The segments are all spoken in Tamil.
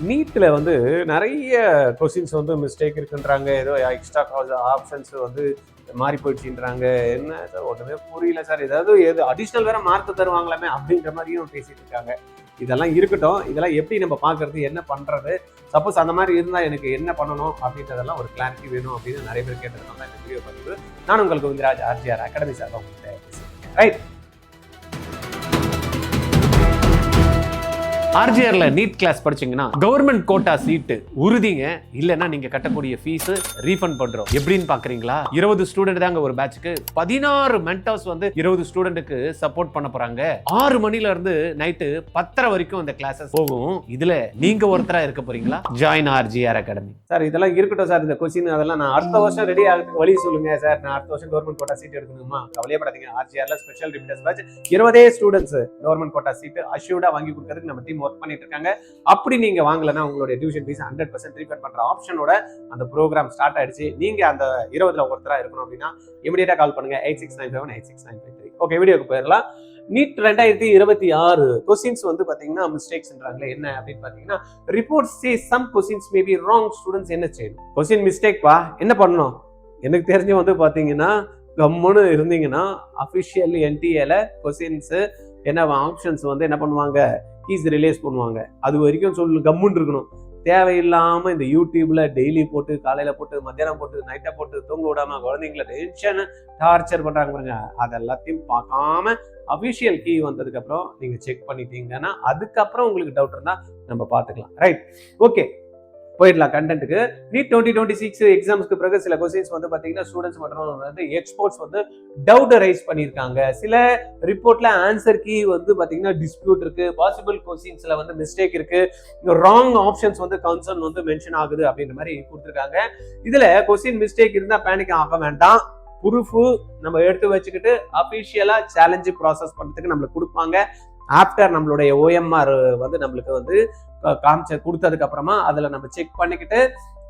நீட்ல வந்து நிறைய கொஸ்டின்ஸ் வந்து மிஸ்டேக் இருக்குன்றாங்க. ஏதோ எக்ஸ்ட்ரா ஆப்ஷன்ஸ் வந்து மாறி போயிடுச்சுன்றாங்க. என்ன சார் ஒண்ணுமே புரியல சார். ஏதாவது அடிஷனல் வேற மார்க் தருவாங்களாமே அப்படின்ற மாதிரியும் பேசிட்டு இருக்காங்க. இதெல்லாம் இருக்கட்டும். இதெல்லாம் எப்படி நம்ம பார்க்கறது, என்ன பண்றது? சப்போஸ் அந்த மாதிரி இருந்தா எனக்கு என்ன பண்ணணும் அப்படின்றதெல்லாம் ஒரு கிளாரிட்டி வேணும் அப்படின்னு நிறைய பேர் கேட்டதுனால இந்த வீடியோ பதிவு. நான் உங்களுக்கு கோவிந்தராஜ் ஆர்ஜிஆர் அகாடமி சார் உங்கள்கிட்ட பேசியிருக்கேன். ரைட். ஆர்ஜிஆர்ல நீட் கிளாஸ் படிச்சீங்கன்னா கவர்மெண்ட் கோட்டா சீட்டு உறுதிங்க. இல்லைன்னா நீங்க கட்டக்கூடிய ஃபீஸ் ரீஃபண்ட் பண்றோம். எப்படின்னு பாக்குறீங்களா? 20 ஸ்டூடெண்ட் தாங்க ஒரு பேட்சுக்கு. 16 மென்டர்ஸ் வந்து 20 ஸ்டூடெண்ட்டுக்கு சப்போர்ட் பண்ண போறாங்க. 6 மணில இருந்து நைட்டு 10:30 வரைக்கும் இந்த கிளாஸஸ் போகும். இதுல நீங்க ஒருத்தரா இருக்க போறீங்களா? Join RGR academy. சார் இதெல்லாம் இருக்கட்டும் சார். இந்த கொஸ்டின் அதெல்லாம் நான் அடுத்த வருஷம் ரெடி ஆகிறதுக்கு வழி சொல்லுங்க சார். நான் அடுத்த வருஷம் கவர்மெண்ட் கோட்டா சீட் எடுக்கணுமா? கவலையப்படாதீங்க. ஆர்ஜிஆர்ல special repeaters batch 20 students government quota seat அஷ்யூர்டா வாங்கி கொடுக்கறதுக்கு நம்ம டீம் ஒர்க் பண்ணிட்டு இருக்காங்க. அப்படி நீங்க வாங்கலன்னா உங்களுடைய டியூஷன் ஃபீஸ் 100% ரீஃபண்ட் பண்ற ஆப்ஷனோட அந்த ப்ரோக்ராம் ஸ்டார்ட் ஆயிடுச்சு. நீங்க அந்த 20ல ஒருத்தரா இருக்கணும் அப்படின்னா இமிடியேட்டா கால் பண்ணுங்க 86978693. ஓகே, வீடியோக்கு போயிடலாம். நீட் 2026 கொஸ்டின்ஸ் வந்து பாத்தீங்கன்னா மிஸ்டேக்ஸ்ன்றாங்களே. என்ன அப்படின்னு பாத்தீங்கன்னா, report say some questions may be wrong. Students என்ன செய்யணும்? கொஸ்டின் மிஸ்டேக் பா, என்ன பண்ணணும்? எனக்கு தெரிஞ்சு வந்து பாத்தீங்கன்னா கம்முன்னு இருந்தீங்கன்னா அபிஷியல் என்டிஏல கொஸ்டின்ஸ் என்ன ஆப்ஷன்ஸ் வந்து என்ன பண்ணுவாங்க, கீஸ் ரிலீஸ் பண்ணுவாங்க. அது வரைக்கும் சொல்லு கம்முன்னு இருக்கணும். தேவையில்லாம இந்த யூடியூப்ல டெய்லி போட்டு காலையில போட்டு மத்தியானம் போட்டு நைட்டை போட்டு தூங்க விடாம குழந்தைங்களை டென்ஷன் டார்ச்சர் பண்றாங்க பாருங்க. அதெல்லாத்தையும் பார்க்காம அபிஷியல் கீ வந்ததுக்கு அப்புறம் நீங்க செக் பண்ணிட்டீங்கன்னா அதுக்கப்புறம் உங்களுக்கு டவுட் இருந்தா நம்ம பார்த்துக்கலாம். ரைட், ஓகே, போயிடலாம் கண்டென்ட்டுக்கு. நீட் 2026 எக்ஸாம்ஸ்க்கு பிறகு சில கொஸ்டின்ஸ் வந்து பாத்தீங்கன்னா ஸ்டூடெண்ட்ஸ் மற்றும் வந்து எக்ஸ்போர்ட்ஸ் வந்து டவுட் ரைஸ் பண்ணியிருக்காங்க. சில ரிப்போர்ட்ல ஆன்சர் கீ வந்து பாத்தீங்கன்னா டிஸ்பியூட் இருக்கு, பாசிபிள் கொஸ்டின்ஸ்ல வந்து மிஸ்டேக் இருக்கு, ராங் ஆப்ஷன்ஸ் வந்து கன்சர்ன் வந்து மென்ஷன் ஆகுது அப்படின்ற மாதிரி கொடுத்துருக்காங்க. இதுல கொஸ்டின் மிஸ்டேக் இருந்தா பேனிக் ஆக வேண்டாம். ப்ரூஃப் நம்ம எடுத்து வச்சுக்கிட்டு அபிஷியலா சேலஞ்சு ப்ராசஸ் பண்றதுக்கு நம்மளுக்கு கொடுப்பாங்க. ஆஃப்டர் நம்மளுடைய ஓஎம்ஆர் வந்து நம்மளுக்கு வந்து காமிச்ச கொடுத்ததுக்கு அப்புறமா அதுல நம்ம செக் பண்ணிக்கிட்டு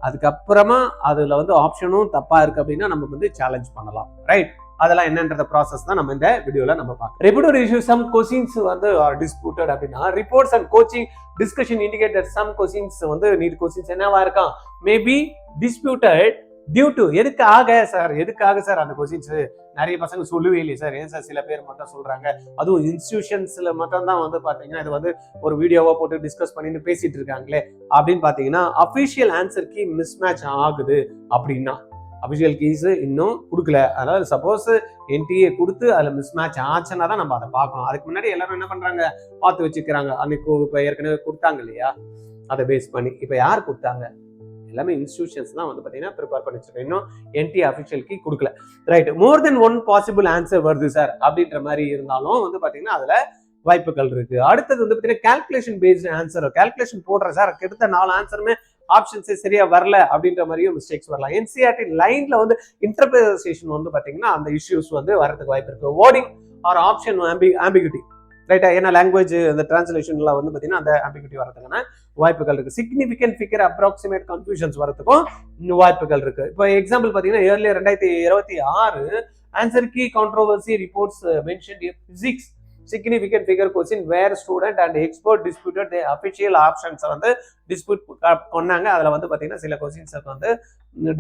அதுக்கப்புறமா அதுல வந்து ஆப்ஷனும் தப்பா இருக்கு அப்படின்னா நம்ம வந்து சேலஞ்ச் பண்ணலாம். ரைட், அதெல்லாம் என்னன்ற ப்ராசஸ் தான் நம்ம இந்த வீடியோல நம்ம பார்க்கலாம். ரிப்போர்ட் இஷ்யூ சம் கொஸ்டின்ஸ் வந்து டிஸ்பியூட்டட் அப்படின்னா reports and coaching discussion indicated some questions வந்து நீட் கொஸ்டின்ஸ் என்னவா இருக்கான், மேபி டிஸ்பியூட்டட் டியூ டு எதுக்காக சார் அந்த கொஸ்டின்ஸ் நிறைய பசங்க சொல்லவே இல்லையே சார். ஏன் சார் சில பேர் மட்டும் சொல்றாங்க? அதுவும் இன்ஸ்டிடியூஷன்ஸ்ல மட்டும் தான் வந்து பாத்தீங்கன்னா இது வந்து ஒரு வீடியோவா போட்டு டிஸ்கஸ் பண்ணிட்டு பேசிட்டு இருக்காங்களே அப்படின்னு பாத்தீங்கன்னா அபிஷியல் ஆன்சர் கீ மிஸ்மேட்ச் ஆகுது அப்படின்னா அபிஷியல் கீஸ் இன்னும் கொடுக்கல. அதாவது சப்போஸ் என்டிஏ கொடுத்து அதுல மிஸ்மேட்ச் ஆச்சுன்னா தான் நம்ம அதை பார்க்கணும். அதுக்கு முன்னாடி எல்லாரும் என்ன பண்றாங்க, பார்த்து வச்சுக்கிறாங்க. அன்னைக்கு இப்ப ஏற்கனவே கொடுத்தாங்க இல்லையா, அதை பேஸ் பண்ணி இப்ப யார் கொடுத்தாங்க, எல்லாமே இன்ஸ்டிடியூஷன்ஸ் தான் வந்து பாத்தீங்கன்னா ப்ரிப்பேர் பண்ணி வச்சிருக்கேன். இன்னும் என்டி அபிஷியல் கீ கொடுக்கல. ரைட், மோர் தென் ஒன் பாசிபிள் ஆன்சர் வருது சார் அப்படின்ற மாதிரி இருந்தாலும் வந்து பாத்தீங்கன்னா அதுல வாய்ப்புகள் இருக்கு. அடுத்தது வந்து பாத்தீங்கன்னா கால்குலேஷன் பேஸ்ட் ஆன்சர், கால்குலேஷன் போடுற சார் கிட்டத்தட்ட 4 ஆன்சருமே ஆப்ஷன்ஸே சரியா வரல அப்படின்ற மாதிரியும் மிஸ்டேக்ஸ் வரலாம். என்சிஆர்டி லைன்ல வந்து இன்டர்பிரேஷன் வந்து பாத்தீங்கன்னா அந்த இஷ்யூஸ் வந்து வரதுக்கு வாய்ப்பு இருக்கு. வேர்டிங் ஆர் ஆப்ஷன் ஆம்பிகிட்டி, ரைட்டா, ஏன்னா லாங்குவேஜ் அந்த டிரான்ஸ்லேஷன்ல வந்து பாத்தீங்கன்னா அந்த ஆம்பிகிட்டி வரதுக்கான வாய்ப்புகள் இருக்கு. சிக்னிபிகன்ட் ஃபிகர் அப்ராக்சிமேட் கன்ஃபியூஷன்ஸ் வரதுக்கும் வாய்ப்புகள் இருக்கு. இப்போ எக்ஸாம்பிள் பாத்தீங்கன்னா earlier 2026 answer key controversy reports mentioned physics significant figure question where student and expert disputed the official options வந்து dispute பண்ணாங்க. அதுல வந்து பாத்தீங்கன்னா சில கொஸ்டின்ஸ் வந்து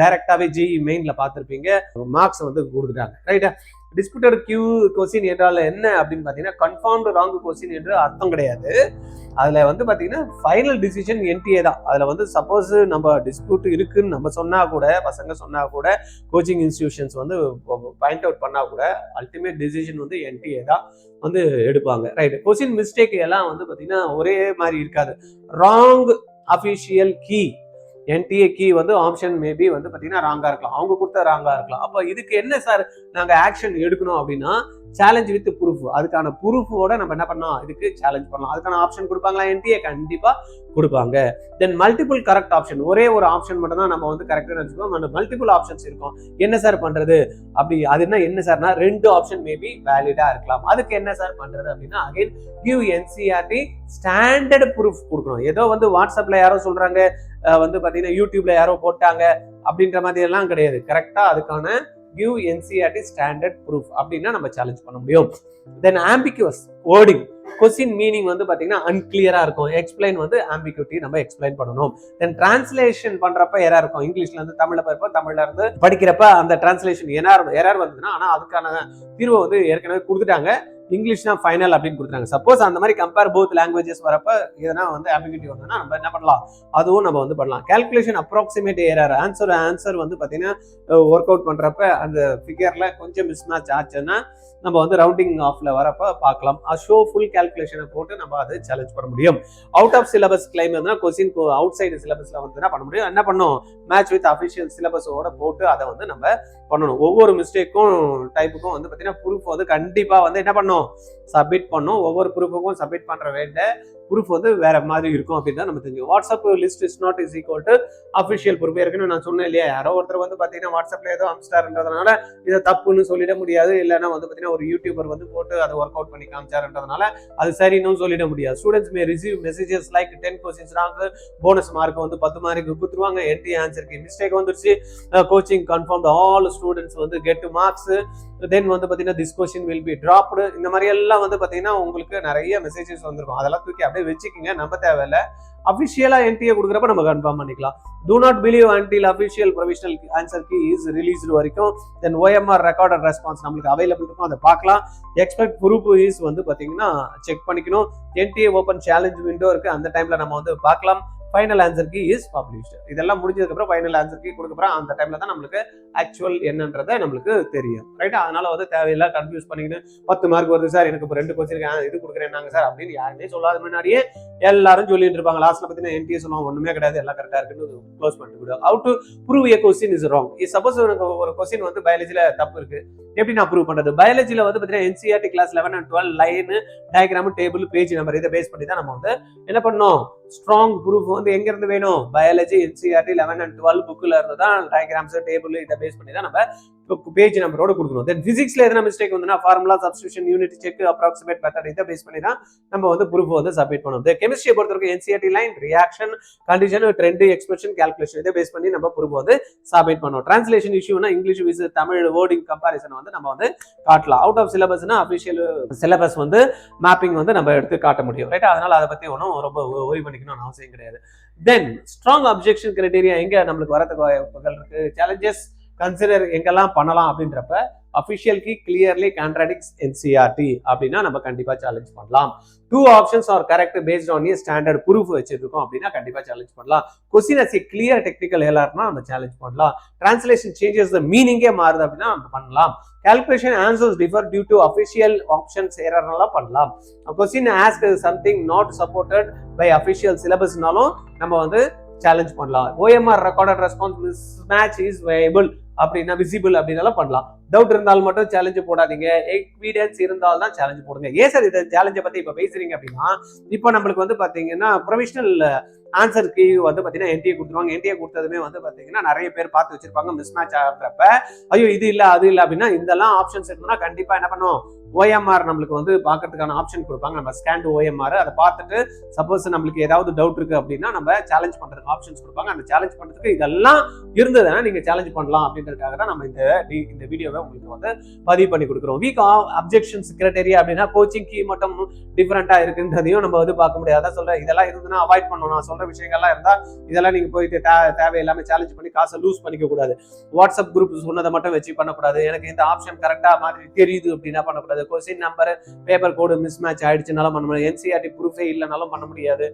டைரக்டாவே ஜிஇ மெயின்ல பார்த்திருப்பீங்க, மார்க்ஸ் வந்து கொடுத்துட்டாங்க. ரைட்டா, டிஸ்பியூட்டட் கியூ கொஸ்டின் என்றால் என்ன அப்படின்னு பாத்தீங்கன்னா கன்ஃபார்ம்டு ராங் கொஸ்டின் என்று அர்த்தம் கிடையாது. அதுல வந்து பாத்தீங்கன்னா ஃபைனல் டிசிஷன் என்டிஏ தான். அதுல வந்து சப்போஸ் நம்ம டிஸ்பியூட் இருக்குன்னு நம்ம சொன்னா கூட, பசங்க சொன்னா கூட, கோச்சிங் இன்ஸ்டிடியூஷன்ஸ் வந்து பாயிண்ட் அவுட் பண்ணா கூட அல்டிமேட் டிசிஷன் வந்து என்டிஏ தான் வந்து எடுப்பாங்க. ரைட், கொஸ்டின் மிஸ்டேக் எல்லாம் வந்து பாத்தீங்கன்னா ஒரே மாதிரி இருக்காது. Wrong official key NTA key வந்து ஆப்ஷன் மேபி வந்து பாத்தீங்கன்னா ராங்கா இருக்கலாம், அவங்க கொடுத்தா ராங்கா இருக்கலாம். அப்ப இதுக்கு என்ன சார் நாங்க ஆக்ஷன் எடுக்கணும் அப்படின்னா சேலஞ்ச் வித் ப்ரூஃப். அதுக்கான ப்ரூஃபோட நம்ம என்ன பண்ணோம், இதுக்கு சேலஞ்ச் பண்ணலாம். அதுக்கான ஆப்ஷன் கொடுப்பாங்களா என்டிஏ? கண்டிப்பா கொடுப்பாங்க. தென் மல்டிபிள் கரெக்ட் ஆப்ஷன், ஒரே ஒரு ஆப்ஷன் மட்டும் தான் நம்ம வந்து கரெக்டா வச்சுக்கோம். அந்த மல்டிபிள் ஆப்ஷன்ஸ் இருக்கும். என்ன சார் பண்றது அப்படி, அது என்ன சார்னா 2 ஆப்ஷன் மேபி வேலிடா இருக்கலாம். அதுக்கு என்ன சார் பண்றது அப்படின்னா again give NCERT standard proof கொடுக்கணும். ஏதோ வந்து வாட்ஸ்அப்ல யாரோ சொல்றாங்க, வந்து பாத்தீங்கன்னா யூடியூப்ல யாரோ போட்டாங்க அப்படின்ற மாதிரி எல்லாம் கிடையாது. கரெக்டா அதுக்கான கிவ் NCERT ஸ்டாண்டர்ட் ப்ரூஃப் அப்படின்னா நம்ம சேலஞ்ச் பண்ண முடியும். தென் ஆம்பிகுவஸ் வேர்டிங், கொஸ்டின் மீனிங் வந்து பாத்தீங்கன்னா அன்கிளியரா இருக்கும். எக்ஸ்பிளைன் வந்து ஆம்பிகுவிட்டி நம்ம எக்ஸ்பிளைன் பண்ணணும். தென் டிரான்ஸ்லேஷன் பண்றப்ப எரர் இருக்கும். இங்கிலீஷ்ல இருந்து தமிழ்ல போயிருப்போம், தமிழ்ல இருந்து படிக்கிறப்ப அந்த டிரான்ஸ்லேஷன் எரர் வந்ததுன்னா ஆனா அதுக்கான தீர்வை வந்து ஏற்கனவே கொடுத்துட்டாங்க. இங்கிலீஷ் தான் ஃபைனல் அப்படின்னு கொடுத்துறாங்க. சப்போஸ் அந்த மாதிரி கம்பேர் போத் லாங்குவேஜஸ் வரப்ப எதனா வந்து ஆம்பிகுவிட்டி வந்ததுன்னா நம்ம என்ன பண்ணலாம், அதுவும் நம்ம வந்து பண்ணலாம். கால்குலேஷன் அப்ராக்சிமேட் எரர், ஆன்சர் வந்து பாத்தீங்கன்னா ஒர்க் அவுட் பண்றப்ப அந்த ஃபிகர்ல கொஞ்சம் மிஸ் மேட்ச் ஆச்சுன்னா நம்ம வந்து ரவுண்டிங் ஆஃப்ல வரப்ப பார்க்கலாம். ஷோ ஃபுல் கால்குலேஷனை போட்டு நம்ம அதை சேலஞ்ச் பண்ண முடியும். அவுட் ஆஃப் சிலபஸ் கிளைம் வந்து கொஸ்டின் அவுட் சைடு சிலபஸ்ல வந்து என்ன பண்ண முடியும், என்ன பண்ணும், மேட்ச் வித் அஃபிஷியல் சிலபஸோட போட்டு அதை வந்து நம்ம பண்ணணும். ஒவ்வொரு மிஸ்டேக்கும் டைப்புக்கும் வந்து பார்த்தீங்கன்னா ப்ரூஃப் வந்து கண்டிப்பாக வந்து என்ன பண்ணும், சப்மிட் பண்ணும். ஒவ்வொரு ப்ரூஃபுக்கும் சப்மிட் பண்ணுற வேண்டிய ப்ரூஃப் வந்து வேற மாதிரி இருக்கும் அப்படின்னு தான் நம்ம தெரிஞ்சுக்கணும். WhatsApp list is not is equal to official proof. இருக்குன்னு நான் சொன்னேன் இல்லையா, யாரோ ஒருத்தர் வந்து பார்த்தீங்கன்னா வாட்ஸ்அப்ல ஏதோ அம்ஸ்டார்ன்றதுனால இதை தப்புன்னு சொல்லிட முடியாது. இல்லைன்னா வந்து பார்த்தீங்கன்னா ஒரு யூடியூபர் வந்து போட்டு அதை ஒர்க் அவுட் பண்ணி காமிச்சாருன்றதுனால அது சரின்னு சொல்லிட முடியாது. ஸ்டூடெண்ட்ஸ் மே receive messages like 10 questions wrong, bonus mark வந்து 10 மார்க் கொடுத்துருவாங்க. NT ஆன்சருக்கு மிஸ்டேக் வந்துருச்சு, கோச்சிங் கன்ஃபார்ம்ட் ஆல் ஸ்டூடெண்ட்ஸ் வந்து கெட் மார்க்ஸ், தென் வந்து பார்த்தீங்கன்னா this question will be dropped. இந்த மாதிரி எல்லாம் வந்து பார்த்தீங்கன்னா உங்களுக்கு நிறைய மெசேஜஸ் வந்திருக்கும். அதெல்லாம் தூக்கி அப்படியே வச்சுக்கிங்க, நம்ப தேவையில்லை. அஃபிஷியலா NTA கொடுக்குறப்ப நம்ம கன்ஃபார்ம் பண்ணிக்கலாம். Do not believe until official provisional answer key is released வரைக்கும். Then OMR recorded response நம்மளுக்கு அவைலபிள் இருக்கும், அதை பார்க்கலாம். எக்ஸ்பெக்ட் ப்ரூஃப் இஸ் வந்து பார்த்தீங்கன்னா செக் பண்ணிக்கணும். NTA ஓப்பன் சேலஞ்ச் விண்டோ இருக்கு, அந்த டைம்ல நம்ம வந்து பார்க்கலாம். Final answer key is published. இதெல்லாம் முடிஞ்சதுக்கு அப்புறம் ஃபைனல் ஆன்சர் கீ கொடுக்கப்புறம் அந்த டைம்ல தான் நம்மளுக்கு ஆக்சுவல் என்னன்றதை நம்மளுக்கு தெரியும். ரைட்டா? அதனால வந்து தேவையில்லாம் கன்ஃபியூஸ் பண்ணிக்கிட்டு 10 மார்க் வருது சார், எனக்கு இப்போ 2 கொஸ்டின் இது கொடுக்குறேன்னாங்க சார் அப்படின்னு யாருமே சொல்லாத முன்னாடியே எல்லாரும் சொல்லிட்டு இருப்பாங்க. லாஸ்ட்ல பார்த்தீங்கன்னா NTA சொல்லுவாங்க ஒண்ணுமே கிடையாது, எல்லாம் கரெக்டா இருக்குன்னு க்ளோஸ் பண்ணிட்டு விடுவோம். How to prove a question is wrong. Suppose ஒரு கொஸ்டின் வந்து பயாலஜில தப்பு இருக்கு, எப்படி நான் ப்ரூவ் பண்றது? பயாலஜில வந்து பார்த்தீங்கன்னா NCERT class 11 and 12 line, diagram, table, page number இதை பேஸ் பண்ணி தான் நம்ம வந்து என்ன பண்ணோம், ஸ்ட்ராங் ப்ரூஃப் வந்து எங்க இருந்து வேணும், பயாலஜி NCERT 11 and 12 புக்ல இருந்து தான் டயக்ராம்ஸ், டேபிள் இதை பேஸ் பண்ணி தான் நம்ம பேஜ் நம்பரோட கொடுக்கணும். தென் பிசிக்ஸ்ல எதனா மிஸ்டேக் வந்துன்னா formula, substitution, unit check, approximate method இதை பேஸ் பண்ணி தான் நம்ம வந்து ப்ரூஃப் வந்து சப்மிட் பண்ணுவோம். கெமிஸ்ட்ரியை பொறுத்தவரைக்கும் NCERT line, reaction, condition, trend, expression, calculation இதை பேஸ் பண்ணி நம்ம ப்ரூஃப் வந்து சப்மிட் பண்ணுவோம். டிரான்ஸ்லேஷன் இஷ்யூனா இங்கிலீஷ் விஸ் தமிழ் வேர்டிங் கம்பாரிசன் வந்து நம்ம வந்து காட்டலாம். அவுட் ஆஃப் சிலபஸ்னா அஃபிஷியல் சிலபஸ் வந்து மேப்பிங் வந்து நம்ம எடுத்து காட்ட முடியும். ரைட்டா? அதனால அதை பத்தி ஒன்றும் ரொம்ப ஓரி பண்ணிக்கணும்னு அவசியம் கிடையாது. தென் ஸ்ட்ராங் அப்ஜெக்ஷன் கிரைட்டீரியா எங்க நம்மளுக்கு வரதுக்கு வாய்ப்புகள் இருக்கு, சேலஞ்சஸ் கன்சிடர் எங்கெல்லாம் பண்ணலாம் அப்படின்றப்ப அஃபிஷியல் கீ கிளியர்லி கான்ட்ராடிக்ட்ஸ் NCERT அப்படின்னா நம்ம கண்டிப்பா சேலஞ்ச் பண்ணலாம். 2 options are correct based on standard proof வச்சிருக்கோம் அப்படின்னா கண்டிப்பா சேலஞ்ச் பண்ணலாம். கொஸ்டின் அஸ் கிளியர் டெக்னிக்கல் எரர்னா நம்ம சேலஞ்ச் பண்ணலாம். டிரான்ஸ்லேஷன் சேஞ்சஸ் த மீனிங்கே மாறுது அப்படின்னா நம்ம பண்ணலாம். Calculation answers differ due to official options எரர்னால பண்ணலாம். Question ask something not supported by official சிலபஸ்னாலும் நம்ம வந்து சேலஞ்ச் பண்ணலாம். OMR recorded response mismatch is viable அப்படின்னா விசிபிள் அப்படின்னாலும் பண்ணலாம். டவுட் இருந்தாலும் மட்டும் சேலஞ்சு போடாதீங்க, எவிடன்ஸ் இருந்தால் தான் சேலஞ்சு போடுங்க. ஏன் சார் இதை சேலஞ்சை பத்தி இப்ப பேசுறீங்க அப்படின்னா, இப்போ நம்மளுக்கு வந்து பாத்தீங்கன்னா ப்ரொவிஷனல் ஆன்சருக்கு வந்து பாத்தீங்கன்னா NTA கொடுத்துருவாங்க. NTA கொடுத்ததுமே வந்து பாத்தீங்கன்னா நிறைய பேர் பார்த்து வச்சிருப்பாங்க. மிஸ் மேட்ச் ஆகிறப்ப ஐயோ இது இல்ல அது இல்ல அப்படின்னா இதெல்லாம் ஆப்ஷன்ஸ் இருக்குன்னா கண்டிப்பா என்ன பண்ணும், OMR நம்மளுக்கு வந்து பாக்கிறதுக்கான ஆப்ஷன் கொடுப்பாங்க. நம்ம ஸ்கேன் டு OMR அதை பார்த்துட்டு சப்போஸ் நம்மளுக்கு ஏதாவது டவுட் இருக்கு அப்படின்னா நம்ம சேலஞ்ச் பண்றதுக்கு ஆப்ஷன்ஸ் கொடுப்பாங்க. அந்த சேலஞ்ச் பண்றதுக்கு இதெல்லாம் இருந்ததுன்னா நீங்க சேலஞ்ச் பண்ணலாம் அப்படின்றதுக்காக தான் நம்ம இந்த வீடியோவை உங்களுக்கு வந்து பதிவு பண்ணி கொடுக்குறோம். வீக் அப்ஜெக்ஷன்ஸ் கிரைட்டீரியா அப்படின்னா கோச்சிங் கீ மட்டும் டிஃபரெண்டா இருக்குன்றதையும் நம்ம வந்து பார்க்க முடியாது. அதான் சொல்றேன், இதெல்லாம் இருந்ததுன்னா அவாய்ட் பண்ணணும். நான் சொல்ற விஷயங்கள்லாம் இருந்தா இதெல்லாம் நீங்க போயிட்டு தேவையில்லாம சேலஞ்ச் பண்ணி காசை லூஸ் பண்ணிக்க கூடாது. வாட்ஸ்அப் குரூப் சொன்னதை மட்டும் வச்சு பண்ணக்கூடாது. எனக்கு இந்த ஆப்ஷன் கரெக்டா மாதிரி தெரியுது அப்படின்னா பண்ணக்கூடாது. கொஸ்டின் நம்பர், பேப்பர் கோடு மிஸ் மேட்ச் ஆயிடுச்சுனாலும் பண்ண முடியாது. NCERT ப்ரூஃபே இல்லைனாலும் பண்ண முடியாது.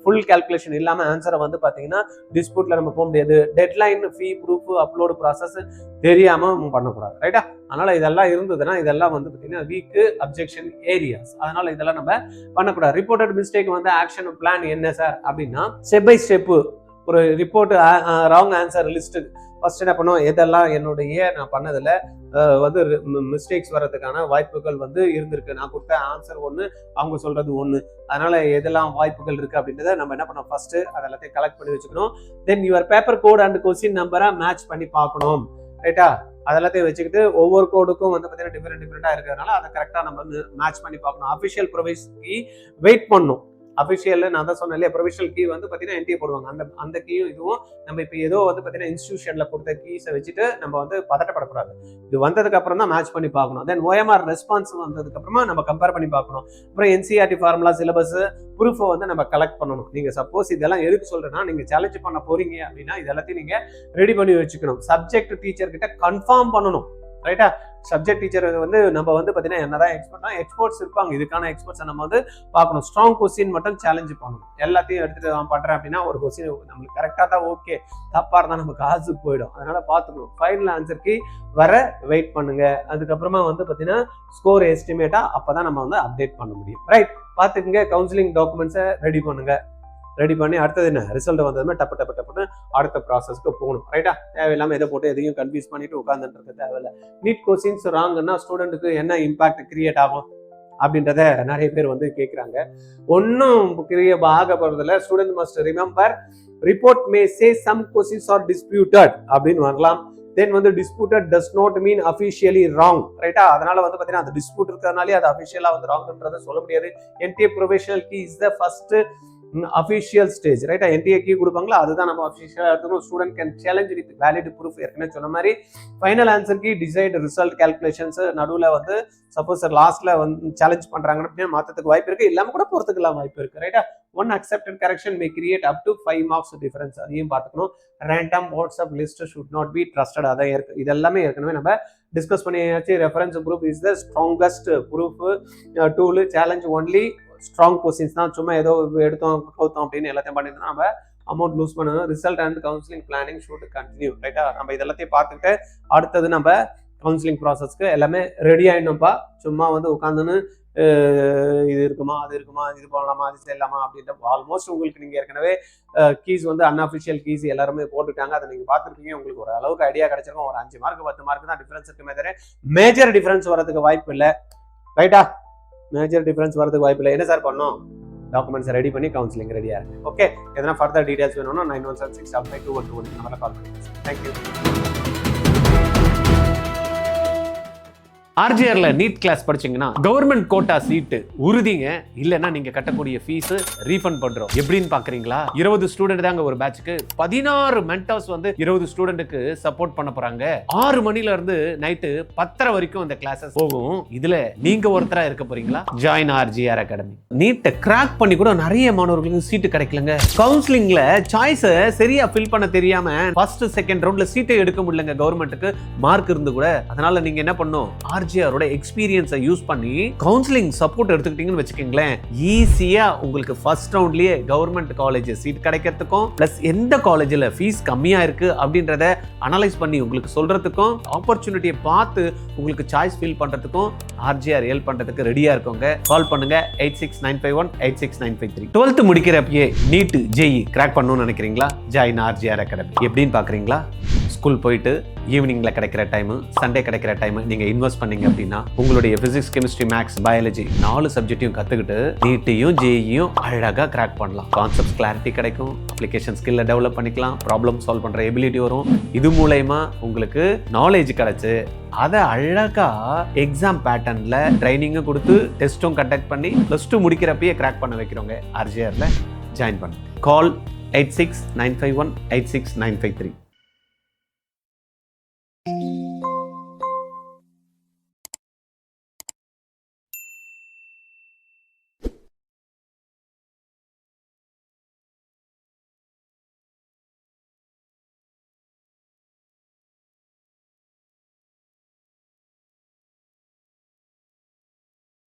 ஃபுல் கால்குலேஷன் இல்லாம ஆன்சரை வந்து பாத்தீங்கன்னா டிஸ்பியூட்ல நம்ம போக முடியாது. டெட்லைன், ஃபீ, ப்ரூஃப், அப்லோடு ப்ராசஸ் தெரியாம பண்ணக்கூடாது. ரைட்டா? அதனால இதெல்லாம் இருந்ததுன்னா இதெல்லாம் வந்து பாத்தீங்கன்னா வீக் அப்ஜெக்ஷன் ஏரியாஸ். அதனால இதெல்லாம் நம்ம பண்ணக்கூடாது. ரிப்போர்ட்டட் மிஸ்டேக் வந்து ஆக்ஷன் பிளான் என்ன சார் அப்படின்னா, ஸ்டெப் பை ஸ்டெப் ஒரு report wrong answer list first என்ன பண்ணுவோம், எதெல்லாம் என்னுடைய நான் பண்ணதுல வந்து மிஸ்டேக்ஸ் வர்றதுக்கான வாய்ப்புகள் வந்து இருந்திருக்கு. நான் கொடுத்த ஆன்சர் ஒன்று, அவங்க சொல்றது ஒன்று. அதனால எதெல்லாம் வாய்ப்புகள் இருக்கு அப்படின்றத நம்ம என்ன பண்ணோம், ஃபர்ஸ்ட் அதெல்லாத்தையும் கலெக்ட் பண்ணி வச்சுக்கணும். Then your paper code and question நம்பரை மேட்ச் பண்ணி பார்க்கணும். ரைட்டா? அதெல்லாத்தையும் வச்சுக்கிட்டு ஒவ்வொரு கோடுக்கும் வந்து பார்த்தீங்கன்னா டிஃப்ரெண்டா இருக்கிறதுனால அதை கரெக்டாக நம்ம மேட்ச் பண்ணி பார்க்கணும். அஃபிஷியல் ப்ரொவைஸ்க்கு வெயிட் பண்ணணும். அஃபிஷியல் நான் தான் சொன்னேன் இல்லையா, ப்ரொவிஷனல் கீ வந்து பார்த்தீங்கன்னா என்டிஏ போடுவாங்க. அந்த கீயும் இதுவும் நம்ம இப்போ ஏதோ வந்து பார்த்தீங்கன்னா இன்ஸ்டியூஷனில் கொடுத்த கீஸை வச்சுட்டு நம்ம வந்து பதட்டப்படக்கூடாது. இது வந்ததுக்கு அப்புறம் தான் மேட்ச் பண்ணி பார்க்கணும். தென் ஓஎம்ஆர் ரெஸ்பான்ஸ் வந்ததுக்கு அப்புறமா நம்ம கம்பேர் பண்ணி பார்க்கணும். அப்புறம் என்சிஆர்டி ஃபார்முலா சிலபஸ் ப்ரூஃபை வந்து நம்ம கலெக்ட் பண்ணணும். நீங்க சப்போஸ் இதெல்லாம் எதுக்கு சொல்றேன்னா, நீங்க சேலஞ்ச் பண்ண போறீங்க அப்படின்னா இது எல்லாத்தையும் நீங்க ரெடி பண்ணி வச்சுக்கணும். சப்ஜெக்ட் டீச்சர் கிட்ட கன்ஃபார்ம் பண்ணணும். ரைட்டா? சப்ஜெக்ட் டீச்சர் வந்து நம்ம வந்து பார்த்தீங்கன்னா என்னதான் எக்ஸ்பர்ட்ஸ் இருப்பாங்க, இதுக்கான எக்ஸ்பர்ட்ஸை நம்ம வந்து பார்க்கணும். ஸ்ட்ராங் கொஸ்டின் மட்டும் சேலஞ்ச் பண்ணணும். எல்லாத்தையும் எடுத்துட்டு நான் பண்றேன் அப்படின்னா ஒரு கொஸ்டின் நம்மளுக்கு கரெக்டாக தான் ஓகே, தப்பா இருந்தால் நம்ம காசு போயிடும். அதனால பார்த்துக்கணும். ஃபைனல் ஆன்சருக்கு வர வெயிட் பண்ணுங்க. அதுக்கப்புறமா வந்து பார்த்தீங்கன்னா ஸ்கோர் எஸ்டிமேட்டா அப்பதான் நம்ம வந்து அப்டேட் பண்ண முடியும். ரைட், பார்த்துக்குங்க. கவுன்சிலிங் டாக்குமெண்ட்ஸை ரெடி பண்ணுங்க. ரெடி பண்ணி அடுத்தது என்ன ரிசல்ட் வந்ததுமே டப்புன்னு அடுத்த ப்ராசஸ்க்கு போகணும். ரைட்டா? தேவையில்லாமல் எதை போட்டு எதையும் கன்ஃபியூஸ் பண்ணிட்டு உட்காந்துட்டு தேவையில்லை. நீட் கொஸ்டின்ஸ் ராங்கன்னா ஸ்டூடெண்ட்டுக்கு என்ன இம்பாக்ட் கிரியேட் ஆகும் அப்படின்றத நிறைய பேர் வந்து கேட்குறாங்க. ஒன்றும் ஆக போறதில்ல. Student must remember report may say some questions are disputed அப்படின்னு வரலாம். தென் வந்து disputed does not mean officially wrong. ரைட்டா? அதனால வந்து பார்த்தீங்கன்னா அந்த டிஸ்பியூட் இருக்கிறதுனாலே அது அஃபிஷியலா வந்து ராங்ன்றதை சொல்ல முடியாது. NTA provisional key is the first official stage. ரைட்டா? என்டிஏ கீ கொடுப்பாங்களா, அதுதான் நம்ம அஃபிஷியலா எடுத்துக்கணும். Student can challenge with valid proof. ஏற்கனவே சொன்ன மாதிரி final answer key decide result calculations நடுவில் வந்து சப்போஸ் லாஸ்ட்ல வந்து சேலஞ்ச் பண்றாங்க அப்படின்னா மாற்றத்துக்கு வாய்ப்பு இருக்கு, இல்லாம கூட போறதுக்குலாம் வாய்ப்பு இருக்கு. ரைட்டா? One accepted correction may create up to 5 marks difference. அதையும் பார்த்துக்கணும். Random WhatsApp list should not be trusted. அதான் இருக்கு. இதெல்லாமே ஏற்கனவே நம்ம டிஸ்கஸ் பண்ணியாச்சு. Reference proof is the strongest proof tool. Challenge only strong questions தான். சும்மா ஏதோ எடுத்தோம் கவுத்தோம் அப்படின்னு எல்லாத்தையும் பண்ணிட்டு நம்ம அமௌண்ட் லூஸ் பண்ணணும். Result and counselling planning should continue. ரைட்டா? நம்ம இதெல்லாத்தையும் பார்த்துக்கிட்டு அடுத்தது நம்ம கவுன்சிலிங் ப்ராசஸ்க்கு எல்லாமே ரெடி ஆயிடணும்ப்பா. சும்மா வந்து உட்காந்துன்னு இது இருக்குமா அது இருக்குமா இது பண்ணலாமா அது செய்யலாமா அப்படின்ற ஆல்மோஸ்ட் உங்களுக்கு நீங்க ஏற்கனவே கீஸ் வந்து அன்அஃபிஷியல் கீஸ் எல்லாருமே போட்டுட்டாங்க. அதை நீங்க பார்த்துருப்பீங்க. உங்களுக்கு ஒரு அளவுக்கு ஐடியா கிடைச்சிருக்கும். ஒரு 5 மார்க் 10 மார்க் தான் டிஃபரன்ஸ் இருக்குமே தவிர மேஜர் டிஃபரன்ஸ் வரதுக்கு வாய்ப்பு இல்லை. ரைட்டா? மேஜர் டிஃபரன்ஸ் வரதுக்கு வாய்ப்பு இல்லை. என்ன சார் பண்ணணும்? டாக்குமெண்ட்ஸ் ரெடி பண்ணி கவுன்சிலிங் ரெடியா இருக்கு. ஓகே, எதனா ஃபர்தர் டீடைல்ஸ் வேணும்னா 9176752121 நம்பர்ல கால் பண்ணுங்க. தேங்க்யூ. ஆர்ஜிஆர்ல நீட் கிளாஸ் படிச்சீங்கன்னா கவர்மெண்ட் கோட்டா சீட்டு உறுதிங்க. இல்லைன்னா நீங்க கட்டக்கூடிய ஃபீஸ் ரீஃபண்ட் பண்றோம். எப்படின்னு பாக்குறீங்களா? 20 ஸ்டூடெண்ட் தாங்க ஒரு பேட்சுக்கு. 16 மென்டர்ஸ் வந்து 20 ஸ்டூடெண்ட்டுக்கு சப்போர்ட் பண்ண போறாங்க. 6 மணில இருந்து நைட்டு 10:30 வரைக்கும் இந்த கிளாஸஸ் போகும். இதுல நீங்க ஒருத்தரா இருக்க போறீங்களா? Join RGR academy. நீட்டை கிராக் பண்ணி கூட நிறைய மாணவர்களுக்கு சீட்டு கிடைக்கலங்க. கவுன்சிலிங்ல சாய்ஸ் சரியா ஃபில் பண்ண தெரியாம ஃபர்ஸ்ட் செகண்ட் ரவுண்ட்ல சீட்டை எடுக்க முடியலங்க கவர்மெண்ட்டுக்கு மார்க் இருந்து கூட. அதனால நீங்க என்ன பண்ணும்? ஆர்ஜிஆரோட எக்ஸ்பீரியன்ஸை யூஸ் பண்ணி கவுன்சிலிங் சப்போர்ட் எடுத்துக்கிட்டீங்கன்னு வச்சுக்கீங்களேன், ஈஸியா உங்களுக்கு ஃபர்ஸ்ட் ரவுண்ட்லயே கவர்மெண்ட் காலேஜ் சீட் கிடைக்கிறதுக்கும் பிளஸ் எந்த காலேஜ்ல ஃபீஸ் கம்மியா இருக்கு அப்படின்றத அனலைஸ் பண்ணி உங்களுக்கு சொல்றதுக்கும் ஆப்பர்ச்சுனிட்டியை பார்த்து உங்களுக்கு சாய்ஸ் ஃபில் பண்றதுக்கும் ஆர்ஜிஆர் ஹெல்ப் பண்றதுக்கு ரெடியா இருக்கோங்க. கால் பண்ணுங்க 8695186953. 12th முடிக்கிறப்பயே நீட் ஜேஇ கிராக் பண்ணணும்னு நினைக்கிறீங்களா? Join RGR academy. எப்படின்னு பாக்குறீங்களா? ஸ்கூல் போயிட்டு ஈவினிங்ல கிடைக்கிற டைம், சண்டே கிடைக்கிற டைம் நீங்க இன்வெஸ்ட் பண்ணீங்க அப்படின்னா உங்களுடைய பிசிக்ஸ், கெமிஸ்ட்ரி, மேக்ஸ், பயாலஜி 4 சப்ஜெக்டையும் கத்துக்கிட்டு நீட்டையும் ஜேஇயும் அழகா கிராக் பண்ணலாம். கான்செப்ட் கிளாரிட்டி கிடைக்கும், அப்ளிகேஷன் ஸ்கில்ல டெவலப் பண்ணிக்கலாம், ப்ராப்ளம் சால்வ் பண்ற எபிலிட்டி வரும். இது மூலமா உங்களுக்கு நாலேஜ் கிடைச்சு அதை அழகா எக்ஸாம் பேட்டர்ன்ல ட்ரைனிங்கும் கொடுத்து டெஸ்ட்டும் கண்டக்ட் பண்ணி +2 முடிக்கிறப்பயே கிராக் பண்ண வைக்கிறோங்க. ஆர்ஜிஆர்ல ஜாயின் பண்ணுங்க. கால் 8695186953.